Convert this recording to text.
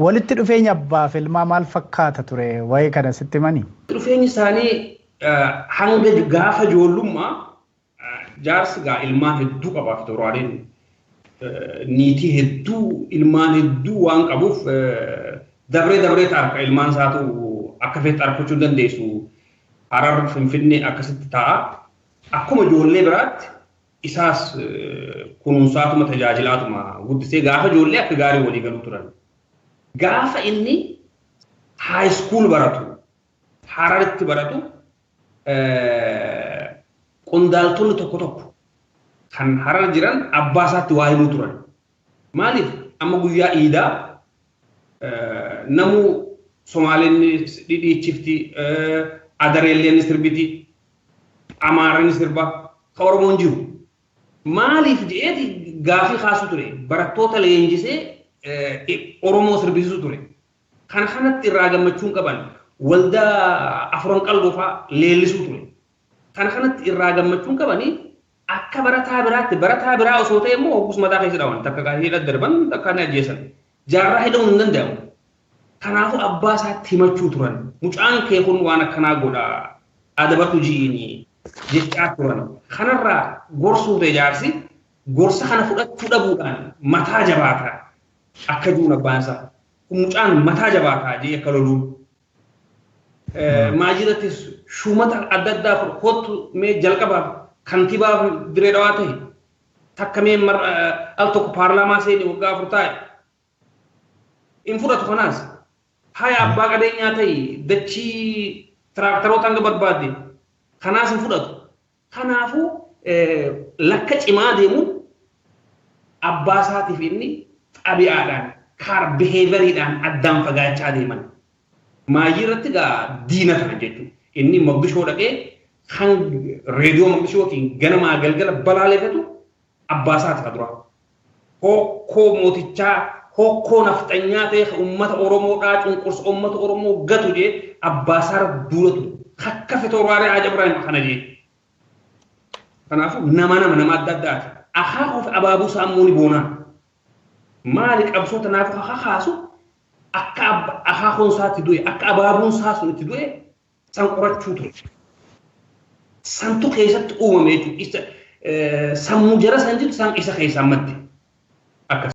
walitti dhufeenya abbaa fi ilmaa maal fakkaata ture waa'ee kana sitti mani? Dhufeenyi isaanii hanga gaafa ijoollummaa jaarsi gaa ilmaan hedduu qabaaf toraaleen niitii hedduu ilmaan hedduu waan qabuuf dabree ta'a ilmaan isaatu akka feet argachuu dandeessu Harar Finfinnee akkasitti ta'a akkuma ijoollee biraatti isaas kunuunsaatuma tajaajilaatuma guddisee gaafa ijoollee akka gaarii walii galuu turan gaafa inni high school baratu Hararitti baratu qondaaltonni tokko kan Harar jiran abbaa isaatti waa himuu turan maaliif amma guyyaa iidaa namu Somaliin dhidhiichifti Adareelleen sirbiti Amaareen sirba ka Oromoon jiru maaliif jedheeti gaafii kaasu ture barattoota leenjisee Oromoo sirbisiisu ture kan kanatti irraa gammachuun qaban waldaa Afran Qaldoofaa leellisuu ture kan kanatti irraa gammachuun qabanii akka barataa biraa osoo ta'e immoo hoggus mataa keessa dhawan takka kaahee daddarban takka ni ajjeesan jaarraa hidhamuun hin danda'amu kanaafuu abbaa isaatti himachuu turan mucaan kee kun waan akkanaa godha adabatu jiini jechaa turan kanarraa gorsuu ta'e jaarsi gorsa kana fudhachuu dhabuudhaan mataa jabaataa akka jiruun abbaan isaa mucaan mataa jabaataa jee akka loluun maajirattis shumata adda addaa kottu mee jalqabaaf kantibaaf diree dhawaa ta'e takka mee al tokko paarlaamaa seenii waggaa 4 taa'e in fudhatu kanaas haya abbaa qabeenyaa ta'e dachii tiraaktaroota hanga barbaadde kanaas in fudhatu kanaafuu lakka cimaa deemuun abbaa isaatiif inni xabi'aadhaan kaar biheeveriidhaan addaan fagaachaa deeman maajiratti gaa diina kana jechuudha inni Moggishoo dhaqee kan reediyoo Moggishootiin ganamaa galgala balaaleeffatu abbaa isaati dura hokkoo mootichaa hokkoo nafxanyaa ta'e uummata Oromoodhaa cunqursa uummata Oromoo gatu jee abbaa isaa duulatu akka fitooraalee Haji Ibrahim kana jee kanaafuu nama adda addaati akaakuu abaabuu saammuuni boonaa maali qabsoota naaf kakaasu akka akaakuun isaatti du'e akka abaabuun isaa sun itti du'e san qorachuu ture santu keessatti uumame jechuudha sammuu jara san jiru san isa keessaa madde